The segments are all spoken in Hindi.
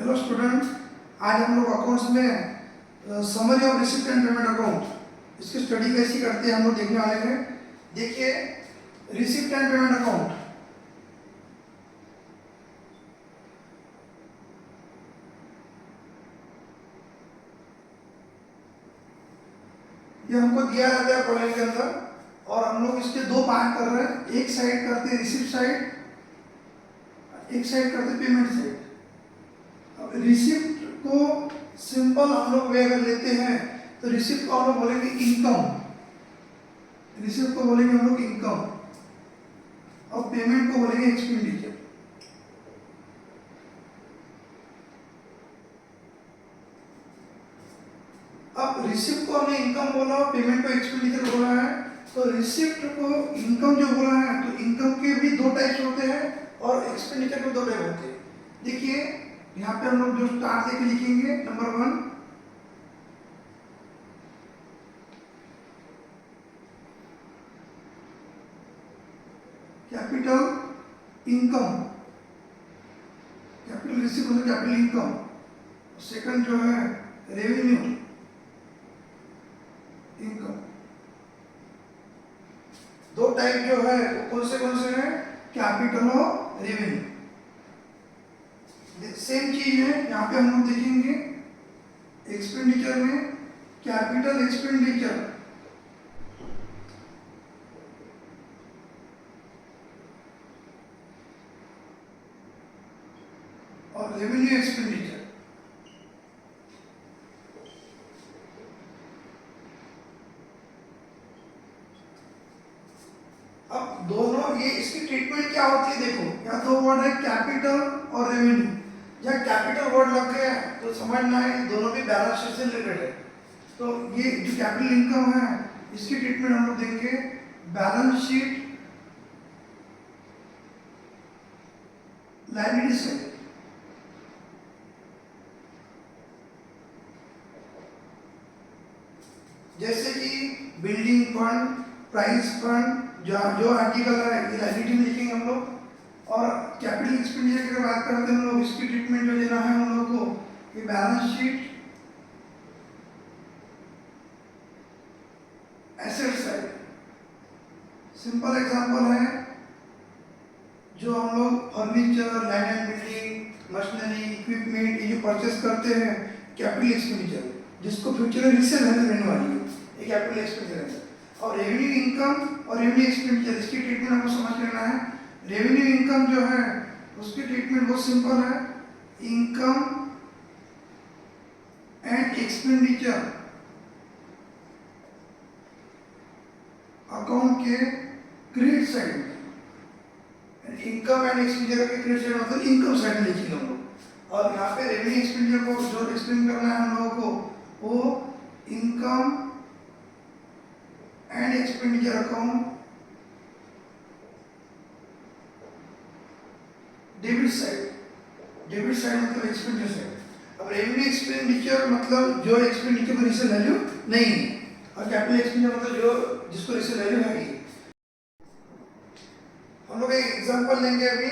हेलो स्टूडेंट, आज हम लोग अकाउंट्स में summary of receipt and payment account इसकी स्टडी कैसी करते हैं हम लोग देखने वाले हैं। देखिए, रिसिप्ट एंड पेमेंट अकाउंट ये हमको दिया जाता है प्रोजेक्ट के अंदर और हम लोग इसके दो पार्ट कर रहे हैं। एक साइड करते हैं रिसिप्ट साइड, एक साइड करते हैं पेमेंट साइड। अब रिसिप्ट को सिंपल हम लोग वे अगर लेते हैं तो रिसिप्ट को हम लोग बोलेंगे इनकम, रिसिप्ट को बोलेंगे हम लोग इनकम और पेमेंट को बोलेंगे एक्सपेंडिचर। अब रिसिप्ट को हमने इनकम बोला और पेमेंट को एक्सपेंडिचर बोला है, तो रिसिप्ट को इनकम जो बोला है तो इनकम के भी दो टाइप्स होते हैं और एक्सपेंडिचर के दो टाइप होते हैं। देखिए यहाँ पे हम लोग जो स्टार्ट देके लिखेंगे, number 1 capital income, capital receipt मतलब कैपिटल इनकम। सेकंड जो है रेवेन्यू इनकम। दो टाइप जो है कौन से हैं, कैपिटल और रेवेन्यू। सेम चीज है यहाँ पे हम लोग देखेंगे एक्सपेंडिचर में कैपिटल एक्सपेंडिचर और रेवेन्यू एक्सपेंडिचर। अब दोनों ये इसकी ट्रीटमेंट क्या होती है, देखो यहाँ दो वर्ड है कैपिटल और रेवेन्यू। जब कैपिटल वर्ड लग गया तो समझना है दोनों भी बैलेंस शीट से रिलेटेड है। तो ये जो कैपिटल इनकम है इसकी ट्रीटमेंट हम लोग देंगे बैलेंस शीट लायबिलिटी साइड। जैसे कि बिल्डिंग फंड, प्राइस फंड, जो आर्टिकल है ये लायबिलिटी में लिखेंगे हम लोग। और कैपिटल एक्सपेंडिचर की बात करते हैं हम लोग, इसकी ट्रीटमेंट जो देना है हम लोग को ये balance sheet asset side. Simple example है जो हम लोग furniture, land and building, machinery, equipment ये जो परचेस करते हैं कैपिटल एक्सपेंडिचर, जिसको फ्यूचर में रीसेल वैल्यू रहने वाली है, ये कैपिटल एक्सपेंडिचर है। और रेवेन्यू इनकम और रेवेन्यू एक्सपेंडिचर इसकी ट्रीटमेंट हमको समझ लेना है। रेवेन्यू इनकम जो है उसकी ट्रीटमेंट बहुत सिंपल है, इनकम एंड एक्सपेंडिचर अकाउंट के क्रेडिट साइड में। इनकम एंड एक्सपेंडिचर के क्रेडिट साइड मतलब इनकम साइड में लिखेंगे हम लोग। और यहाँ पे रेवेन्यू एक्सपेंडिचर को जो एक्सप्लेन करना है हम लोगों को वो income and expenditure account debit side. Debit side मतलब एक्सपेंडिचर साइड। अब रेवेन्यू एक्सपेंडिचर मतलब जो एक्सपेंडिचर को रीसेल वैल्यू नहीं है, और कैपिटल एक्सपेंडिचर मतलब जो जिसको रीसेल वैल्यू है। हम लोग एक एग्जांपल लेंगे अभी।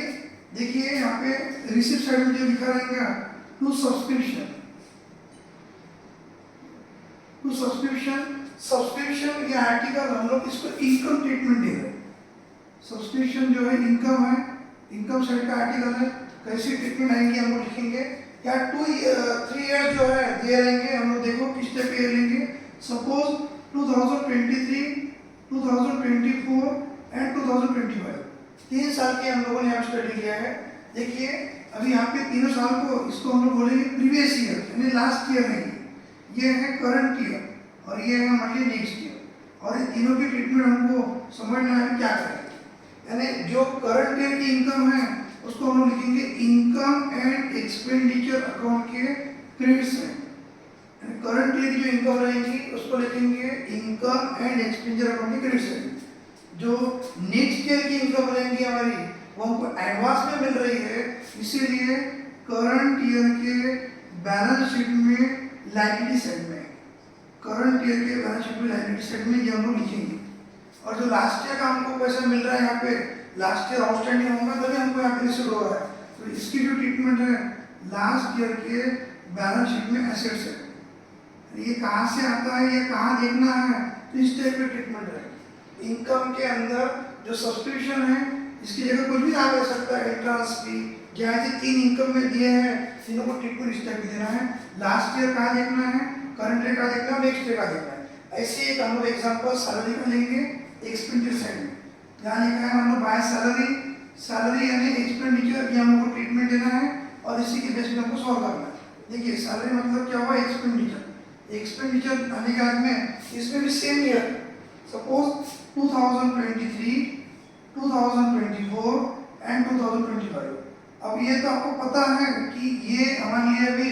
देखिए यहाँ पे रिसिप्ट साइड में जो लिखा रहेगा to subscription, to subscription. Subscription ये आर्टिकल हम लोग इसको इनकम ट्रीटमेंट दे रहे हैं। सब्सक्रिप्शन जो है इनकम है, इनकम साइड का आर्टिकल है। कैसी ट्रीटमेंट आएंगे हम लोग लिखेंगे। या 3 ईयर जो है दे रहेंगे हम लोग, देखो किस टाइप ईयर लेंगे। सपोज 2023, 2024 एंड 2025, 3 साल के हम लोगों ने यहाँ स्टडी किया है। देखिए अभी यहाँ पे तीनों साल को इसको हम लोग बोलेंगे प्रीवियस ईयर, यानी लास्ट ईयर नहीं, ये है करंट ईयर और ये है हमारे नेक्स्ट ईयर। और ये तीनों की ट्रीटमेंट हमको समझना है क्या करें। यानी जो करंट ईयर की इनकम है उसको हम लोग लिखेंगे इनकम एंड एक्सपेंडिचर अकाउंट के क्रेडिट साइड। करंट ईयर की जो इनकम रहेगी उसको लिखेंगे इनकम एंड एक्सपेंडिचर अकाउंट के क्रेडिट साइड। जो नेक्स्ट ईयर की इनकम रहेंगी हमारी वो हमको एडवांस में मिल रही है, इसीलिए करंट ईयर के बैलेंस शीट में लायबिलिटी साइड में, करंट ईयर के बैलेंस शीट में लायबिलिटी साइड में ये हम लोग लिखेंगे। और जो लास्ट ईयर का हमको पैसा मिल रहा है यहाँ पे, लास्ट ईयर आउटस्टैंडिंग होगा तभी हमको यहाँ पे रिसीव हो रहा है, तो इसकी जो ट्रीटमेंट है लास्ट ईयर के बैलेंस शीट में एसेट्स है। ये कहाँ से आता है, ये कहाँ देखना है, तो इस टाइप का ट्रीटमेंट है। इनकम के अंदर जो सब्सक्रिप्शन है इसकी जगह कुछ भी नाम ले सकता है, एंट्रेंस फी, जहाँ से 3 इनकम में दिए हैं तीनों को ट्रीटमेंट इस टाइप देना है। लास्ट ईयर कहाँ देखना है, करंट ईयर कहाँ देखना है, नेक्स्ट ईयर कहाँ देखना है। ऐसे एक हम लोग एग्जाम्पल सैलरी का लेंगे एक्सपेंडिचर साइड में, यहाँ लिखा है हम लोग बाय सैलरी, सैलरी यानी एक्सपेंडिचर, ये हम लोग को ट्रीटमेंट देना है और इसी के बेस पे हमको सॉल्व करना है। देखिए सैलरी मतलब क्या हुआ, एक्सपेंडिचर, एक्सपेंडिचर आने के बाद में इसमें भी सेम ईयर, सपोज 2023, 2024 एंड 2025। अब ये तो आपको पता है कि ये हमारे लिए भी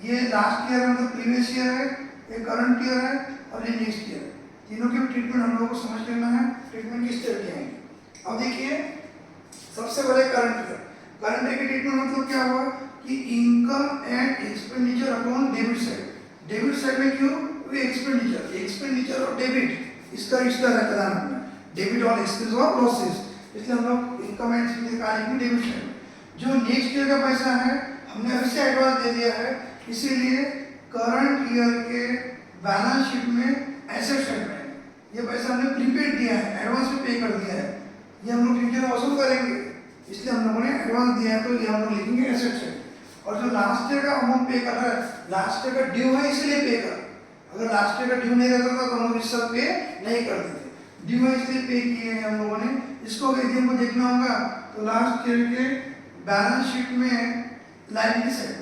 ये लास्ट ईयर मतलब प्रीवियस ईयर है, ये करंट ईयर है और ये नेक्स्ट ईयर है। तीनों के ट्रीटमेंट हम लोगों को समझ लेना है, ट्रीटमेंट किस तरह के आएंगे। अब देखिए सबसे पहले करंट ईयर, करंट ईयर की ट्रीटमेंट मतलब क्या हुआ कि income and expenditure upon debit side. Debit side में क्यों, एक्सपेंडिचर, एक्सपेंडिचर और डेबिट इसका रिश्ता रहता है, डेबिट और एक्सपेंस और लॉसेस, इसलिए हम लोग इनकम एंड एक्सपेंस निकालेंगे डेबिट साइड में। जो नेक्स्ट ईयर का पैसा है हमने अभी से एडवांस दे दिया है, इसीलिए करंट ईयर के बैलेंस शीट में एसेट साइड में ये पैसा हमने प्रीपेड दिया है, एडवांस में पे कर दिया है, ये हम लोग फ्यूचर में वसूल करेंगे, इसलिए हम लोगों ने एडवांस दिया है, तो ये हम लोग लिखेंगे एसेट साइड। और जो लास्ट ईयर का अमाउंट पे कर रहा है, लास्ट ईयर का ड्यू है इसलिए पे कर, अगर लास्ट ईयर का ड्यू नहीं रहता था तो हम लोग इस सब पे नहीं करते थे, ड्यू है इसलिए पे किए हैं हम लोगों ने। इसको अगर एटीएम को देखना होगा तो लास्ट ईयर के बैलेंस शीट में liability side,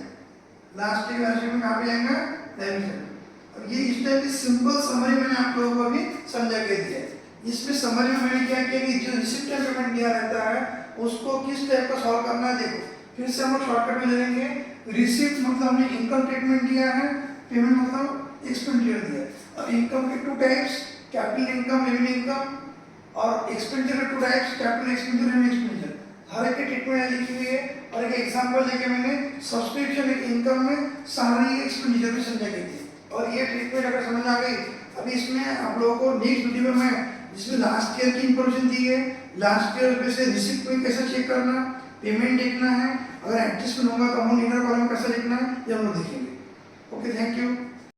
last year balance sheet में कहाँ पे आएगा, लायबिलिटी साइड। और ये इस टाइप की सिंपल समरी मैंने आप लोगों को अभी समझा के दिया है। इसमें समरी में मैंने क्या किया कि जो रिसिप्ट पेमेंट दिया रहता है उसको किस टाइप का सॉल्व करना है। देखो फिर से हम लोग शॉर्टकट में ले लेंगे, रिसिप्ट मतलब हमने इनकम स्टेटमेंट दिया है, पेमेंट मतलब एक्सपेंडिचर दिया है। और इनकम के 2 types, capital income, revenue income, और एक्सपेंडिचर के 2 types, capital expenditure, revenue expenditure. हर एक की ट्रीटमेंट लिखी हुई है और एक एग्जांपल लेके मैंने सब्सक्रिप्शन एक इनकम में सैलरी एक्सपेंडिचर भी समझा गई थी। और ये ट्रीटमेंट अगर समझ आ गई, अभी इसमें आप लोगों को नेक्स्ट वीडियो में मैं जिसमें लास्ट ईयर की इंफॉर्मेशन दी है, लास्ट ईयर में से रिसिप्ट में कैसे चेक करना, पेमेंट देखना है, अगर एडजस्टमेंट होगा तो अमाउंट इनर कॉलम कैसे लिखना है, ये हम लोग देखेंगे। Okay, thank you.